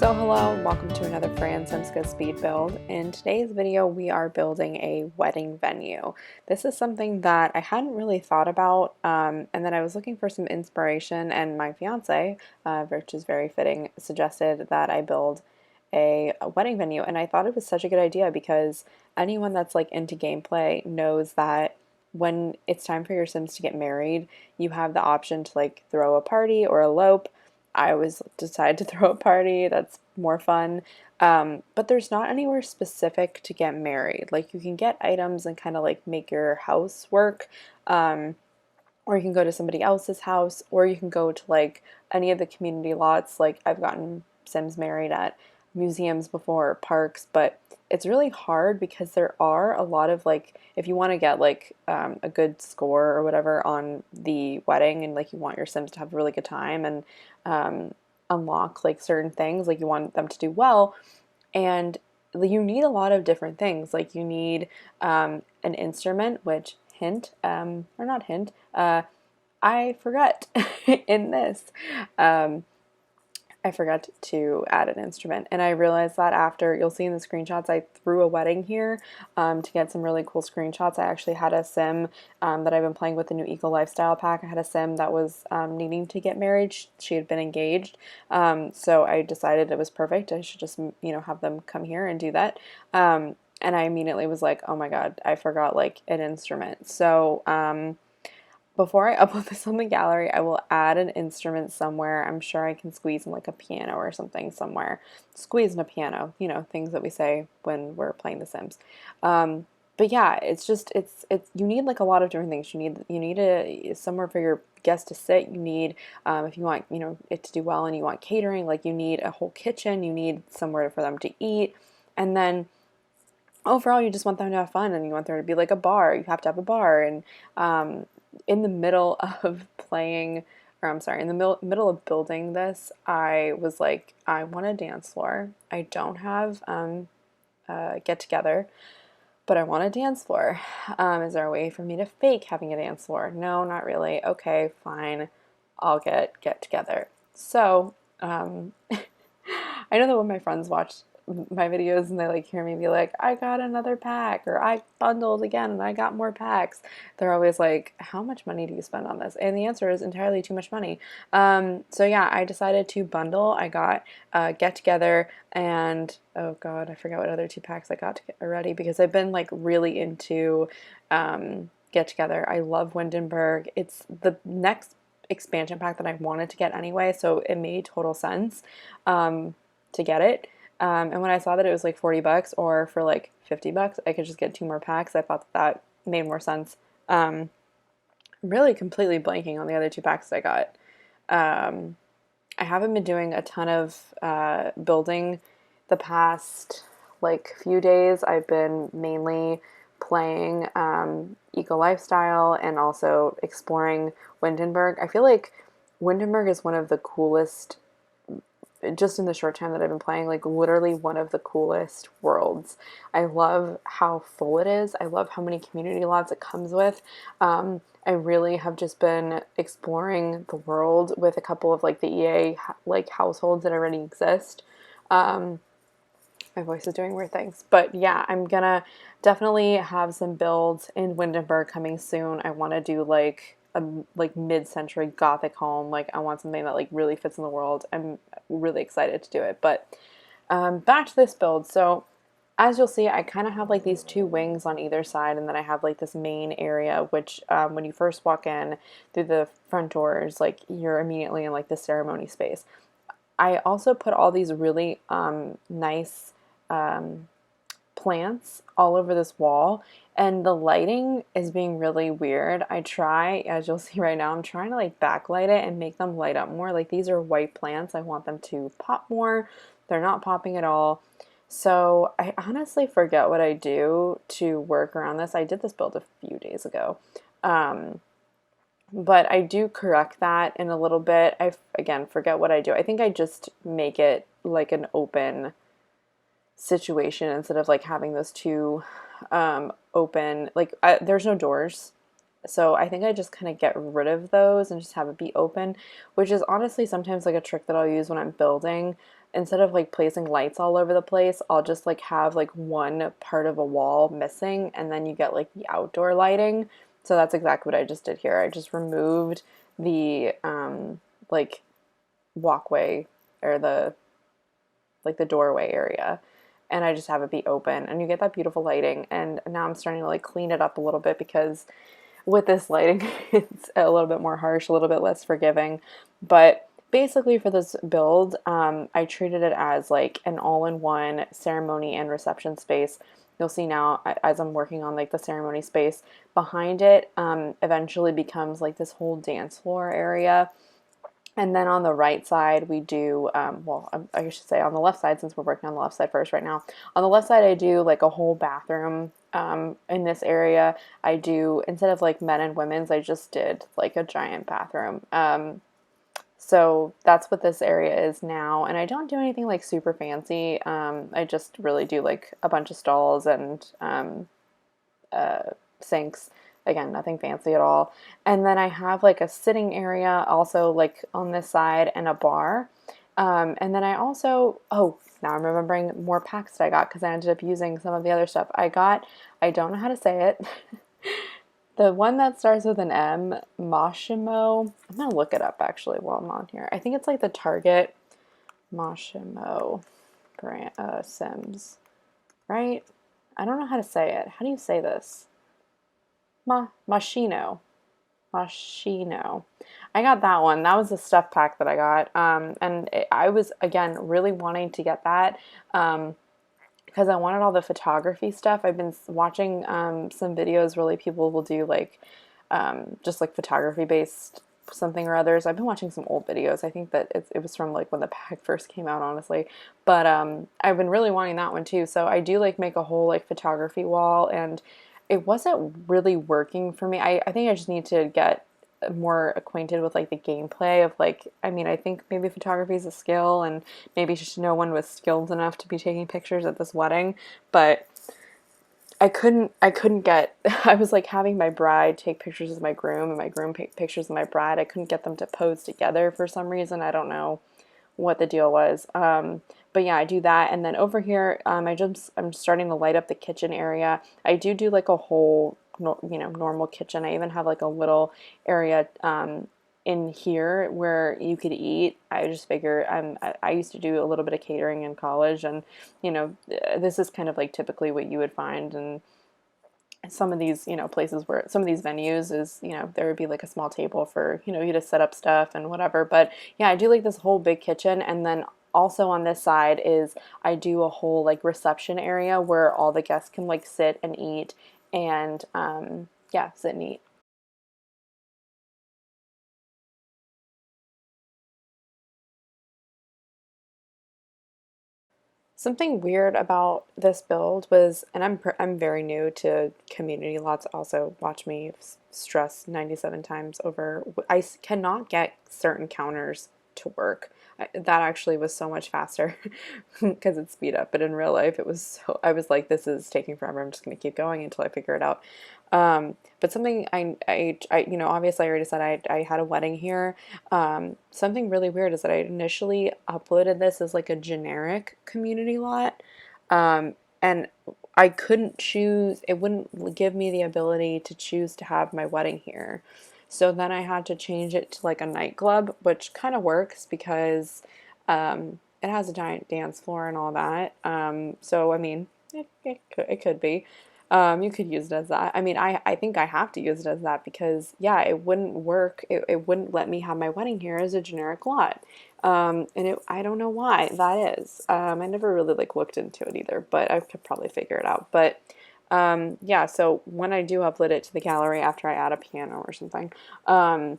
So hello and welcome to another FranSimsca speed build. In today's video we are building a wedding venue. This is something that I hadn't really thought about and then I was looking for some inspiration, and my fiance, which is very fitting, suggested that I build a wedding venue, and I thought it was such a good idea because anyone that's like into gameplay knows that when it's time for your Sims to get married, you have the option to like throw a party or elope. I always decide to throw a party. That's more fun. But there's not anywhere specific to get married. Like you can get items and kind of like make your house work. Or you can go to somebody else's house, or you can go to like any of the community lots. Like I've gotten Sims married at museums before, or parks, but it's really hard because there are a lot of like, if you want to get like a good score or whatever on the wedding, and like you want your Sims to have a really good time and unlock like certain things, like you want them to do well, and you need a lot of different things. Like you need an instrument, which hint, or not hint, I forgot in this. I forgot to add an instrument, and I realized that after, you'll see in the screenshots, I threw a wedding here to get some really cool screenshots. I actually had a sim that I've been playing with the new Eco Lifestyle pack. I had a sim that was needing to get married. She had been engaged, so I decided it was perfect. I should just, have them come here and do that. And I immediately was like, oh my god, I forgot like an instrument. So before I upload this on the gallery, I will add an instrument somewhere. I'm sure I can squeeze in like a piano or something somewhere. Squeeze in a piano, things that we say when we're playing The Sims. But yeah, it's you need like a lot of different things. You need somewhere for your guests to sit. You need, if you want, it to do well, and you want catering, like you need a whole kitchen. You need somewhere for them to eat, and then overall, you just want them to have fun, and you want there to be like a bar. You have to have a bar, and in the middle of playing, or I'm sorry, in the middle of building this, I was like, I want a dance floor. I don't have get together, but I want a dance floor. Is there a way for me to fake having a dance floor? No, not really. Okay, fine. I'll get together. So I know that when my friends watch my videos and they like hear me be like, I got another pack, or I bundled again and I got more packs, they're always like, how much money do you spend on this? And the answer is entirely too much money. So yeah, I decided to bundle. I got Get Together and, oh god, I forgot what other 2 packs I got already, because I've been like really into Get Together. I love Windenburg. It's the next expansion pack that I wanted to get anyway, so it made total sense to get it. And when I saw that it was like 40 bucks, or for like 50 bucks, I could just get 2 more packs, I thought that made more sense. I'm really completely blanking on the other 2 packs I got. I haven't been doing a ton of building the past like few days. I've been mainly playing Eco Lifestyle and also exploring Windenburg. I feel like Windenburg is one of the coolest, just in the short time that I've been playing, like literally one of the coolest worlds. I love how full it is. I love how many community lots it comes with. I really have just been exploring the world with a couple of like the EA like households that already exist. My voice is doing weird things, but yeah, I'm gonna definitely have some builds in Windenburg coming soon. I want to do like a like mid-century gothic home. Like I want something that like really fits in the world. I'm really excited to do it. But back to this build. So as you'll see, I kind of have like these 2 wings on either side, and then I have like this main area, which when you first walk in through the front doors, like you're immediately in like the ceremony space. I also put all these really nice plants all over this wall, and the lighting is being really weird. I try, as you'll see right now, I'm trying to like backlight it and make them light up more. Like these are white plants. I want them to pop more. They're not popping at all. So I honestly forget what I do to work around this. I did this build a few days ago. But I do correct that in a little bit. Again, forget what I do. I think I just make it like an open situation instead of like having those 2 open, like there's no doors, so I think I just kind of get rid of those and just have it be open, which is honestly sometimes like a trick that I'll use when I'm building instead of like placing lights all over the place, I'll just like have like one part of a wall missing, and then you get like the outdoor lighting. So that's exactly what I just did here. I just removed the like walkway, or the like the doorway area, and I just have it be open, and you get that beautiful lighting. And now I'm starting to like clean it up a little bit, because with this lighting it's a little bit more harsh, a little bit less forgiving. But basically for this build, I treated it as like an all-in-one ceremony and reception space. You'll see now as I'm working on like the ceremony space behind it, eventually becomes like this whole dance floor area. And then on the right side, we do, well, I should say on the left side, since we're working on the left side first right now. On the left side, I do like a whole bathroom in this area. I do, instead of like men and women's, I just did like a giant bathroom. So that's what this area is now. And I don't do anything like super fancy. I just really do like a bunch of stalls and sinks. Again, nothing fancy at all. And then I have like a sitting area also like on this side, and a bar. And then I also, oh, now I'm remembering more packs that I got, because I ended up using some of the other stuff. I don't know how to say it. The one that starts with an M, Moshimo. I'm going to look it up actually while I'm on here. I think it's like the Target Moshimo brand, Sims, right? I don't know how to say it. How do you say this? Machino. Machino. I got that one. That was the stuff pack that I got. I was, again, really wanting to get that because I wanted all the photography stuff. I've been watching some videos where like people will do like just like photography based something or others. I've been watching some old videos. I think that it was from like when the pack first came out, honestly. But I've been really wanting that one too. So I do like make a whole like photography wall, and it wasn't really working for me. I think I just need to get more acquainted with like the gameplay of like, I mean, I think maybe photography is a skill, and maybe just no one was skilled enough to be taking pictures at this wedding. But I couldn't get, I was like having my bride take pictures of my groom, and my groom take pictures of my bride. I couldn't get them to pose together for some reason. I don't know what the deal was. But yeah, I do that. And then over here, I'm starting to light up the kitchen area. I do like a whole, normal kitchen. I even have like a little area, in here where you could eat. I just figure I used to do a little bit of catering in college, and this is kind of like typically what you would find in some of these, places, where some of these venues is, there would be like a small table for, you to set up stuff and whatever. But yeah, I do like this whole big kitchen. And then also on this side is I do a whole like reception area where all the guests can like sit and eat, and yeah, sit and eat. Something weird about this build was, and I'm very new to community lots. Also, watch me stress 97 times over. Cannot get certain counters to work. That actually was so much faster because it's speed up. But in real life, it was so. I was like, this is taking forever. I'm just going to keep going until I figure it out. But something obviously I already said I had a wedding here. Something really weird is that I initially uploaded this as like a generic community lot. And I couldn't choose, it wouldn't give me the ability to choose to have my wedding here. So then I had to change it to like a nightclub, which kind of works because it has a giant dance floor and all that. So, I mean, it could be. You could use it as that. I mean, I think I have to use it as that because, yeah, it wouldn't work. It wouldn't let me have my wedding here as a generic lot. I don't know why that is. I never really like looked into it either, but I could probably figure it out. But yeah, so when I do upload it to the gallery after I add a piano or something, I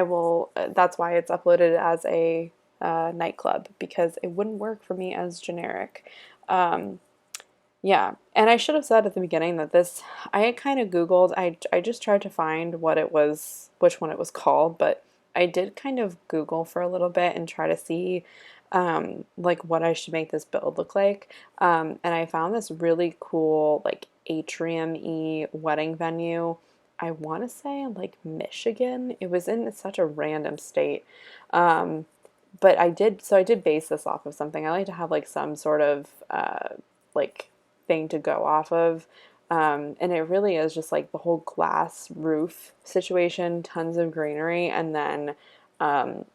will, that's why it's uploaded as a nightclub, because it wouldn't work for me as generic. Um, yeah, and I should have said at the beginning that this, I had kind of Googled, I just tried to find what it was, which one it was called, but I did kind of Google for a little bit and try to see like what I should make this build look like. And I found this really cool like atrium-y wedding venue. I want to say in like Michigan. It was in such a random state. Um, But I did base this off of something. I like to have like some sort of like thing to go off of. And it really is just like the whole glass roof situation, tons of greenery, and then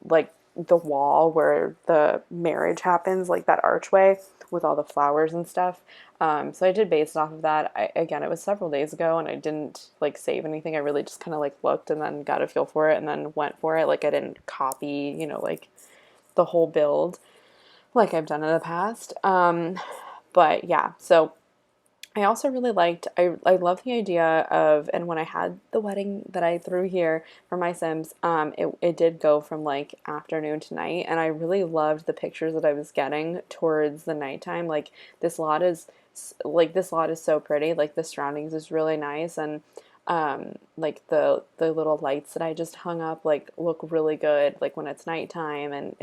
like the wall where the marriage happens, like that archway with all the flowers and stuff. So I did base it off of that. Again, it was several days ago and I didn't like save anything. I really just kind of like looked and then got a feel for it and then went for it. Like I didn't copy, like the whole build like I've done in the past. But yeah, so I also really liked, I love the idea of, and when I had the wedding that I threw here for my Sims, it did go from like afternoon to night, and I really loved the pictures that I was getting towards the nighttime. Like this lot is so pretty, like the surroundings is really nice, and like the little lights that I just hung up like look really good like when it's nighttime, and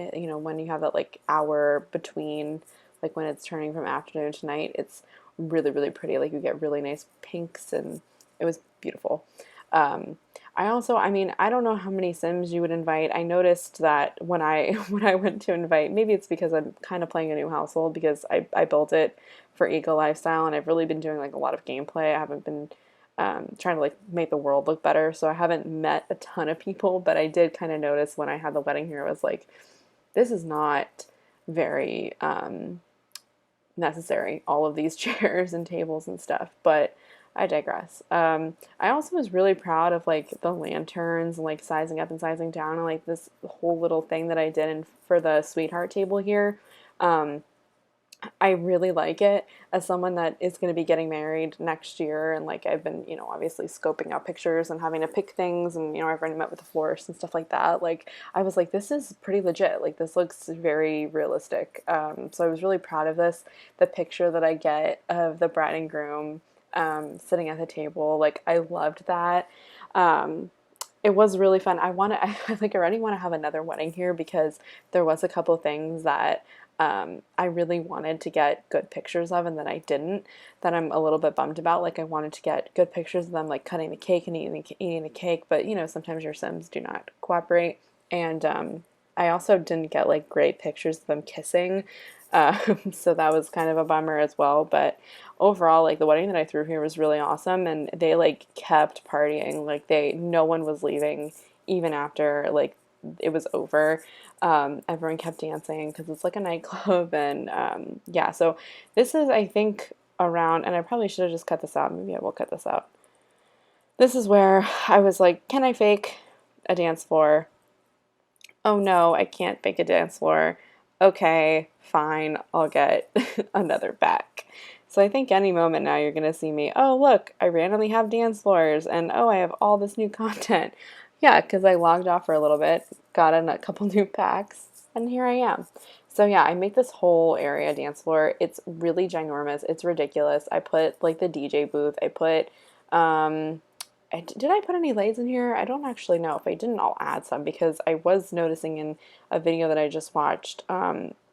when you have that like hour between like when it's turning from afternoon to night, it's really, really pretty. Like you get really nice pinks, and it was beautiful. Um, I mean, I don't know how many Sims you would invite. I noticed that when I when I went to invite, maybe it's because I'm kind of playing a new household because I built it for eco lifestyle, and I've really been doing like a lot of gameplay. I haven't been trying to like make the world look better, so I haven't met a ton of people. But I did kind of notice when I had the wedding here, I was like, this is not very necessary, all of these chairs and tables and stuff, but I digress. I also was really proud of like the lanterns and like sizing up and sizing down and like this whole little thing that I did for the sweetheart table here. Um, I really like it as someone that is going to be getting married next year. And like, I've been, obviously scoping out pictures and having to pick things. And, I've already met with the florist and stuff like that. Like, I was like, this is pretty legit. Like, this looks very realistic. So I was really proud of this. The picture that I get of the bride and groom sitting at the table, like, I loved that. It was really fun. I like already want to have another wedding here because there was a couple things that I really wanted to get good pictures of and that I didn't, that I'm a little bit bummed about. Like I wanted to get good pictures of them like cutting the cake and eating the cake, but sometimes your Sims do not cooperate. And I also didn't get like great pictures of them kissing. So that was kind of a bummer as well. But overall, like the wedding that I threw here was really awesome, and they like kept partying. Like no one was leaving even after like it was over. Everyone kept dancing because it's like a nightclub, and yeah. So this is, I think, around, and I probably should have just cut this out. Maybe I will cut this out. This is where I was like, can I fake a dance floor? Oh no, I can't fake a dance floor. Okay, fine, I'll get another back. So I think any moment now you're gonna see me, oh look, I randomly have dance floors, and oh, I have all this new content. Yeah, because I logged off for a little bit, got in a couple new packs, and here I am. So yeah, I make this whole area dance floor. It's really ginormous. It's ridiculous. I put like the DJ booth. I put did I put any lights in here? I don't actually know. If I didn't, I'll add some because I was noticing in a video that I just watched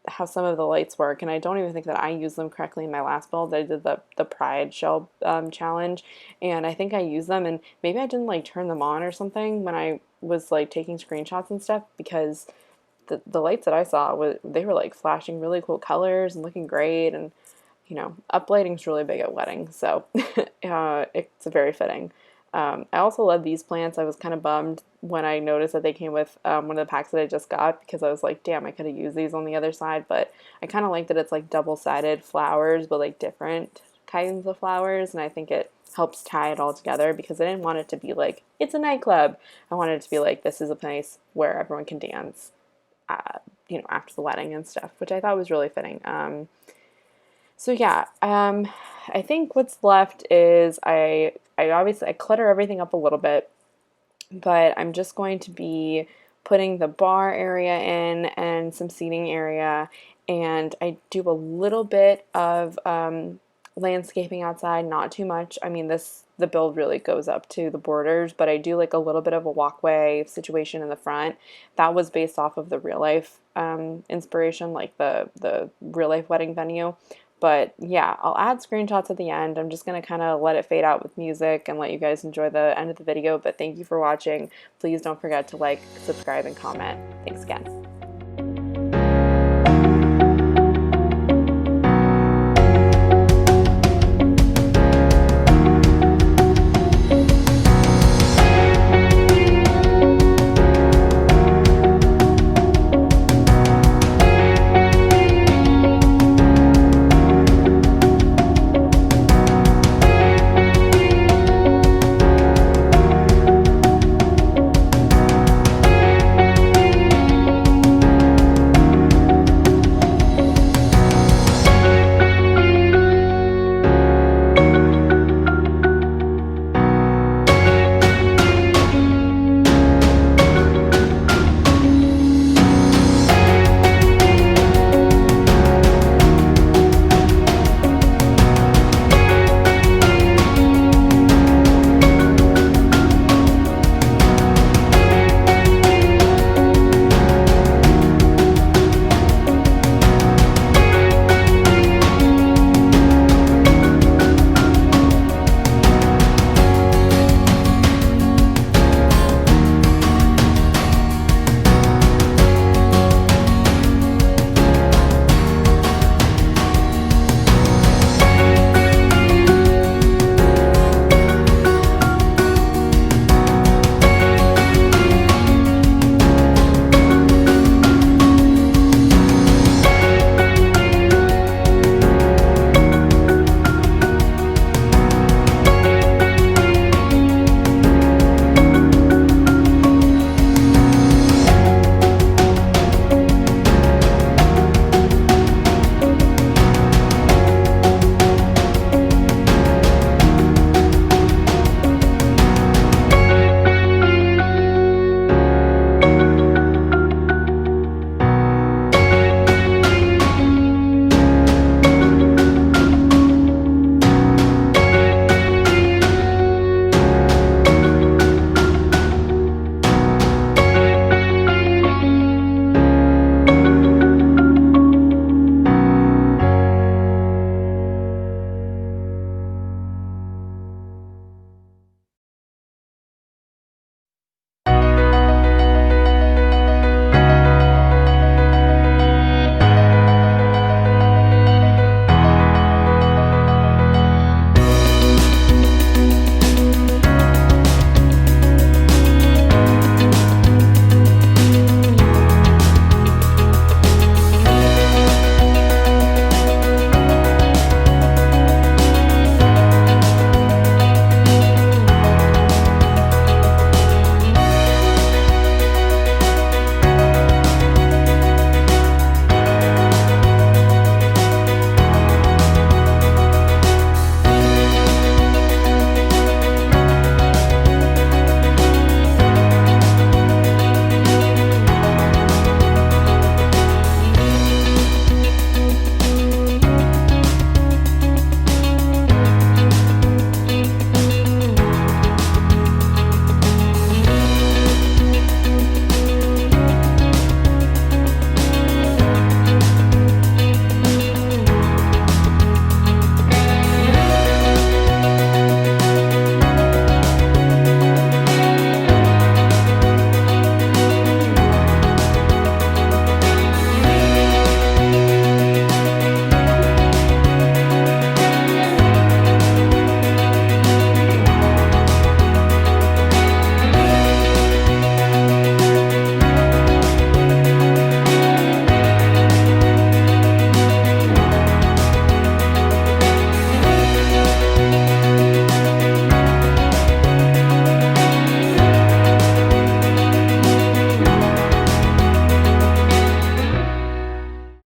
how some of the lights work, and I don't even think that I used them correctly in my last build. I did the Pride Shell challenge, and I think I used them, and maybe I didn't like turn them on or something when I was like taking screenshots and stuff because the lights that I saw they were like flashing really cool colors and looking great, and uplighting is really big at weddings, so it's very fitting. I also love these plants. I was kind of bummed when I noticed that they came with one of the packs that I just got because I was like, damn, I could have used these on the other side, but I kind of like that it's like double-sided flowers, but like different kinds of flowers, and I think it helps tie it all together because I didn't want it to be like, it's a nightclub. I wanted it to be like, this is a place where everyone can dance, after the wedding and stuff, which I thought was really fitting. So yeah, I think what's left is I obviously I clutter everything up a little bit, but I'm just going to be putting the bar area in and some seating area, and I do a little bit of landscaping outside, not too much. I mean, the build really goes up to the borders, but I do like a little bit of a walkway situation in the front. That was based off of the real life inspiration, like the real life wedding venue. But yeah, I'll add screenshots at the end. I'm just going to kind of let it fade out with music and let you guys enjoy the end of the video. But thank you for watching. Please don't forget to like, subscribe, and comment. Thanks again.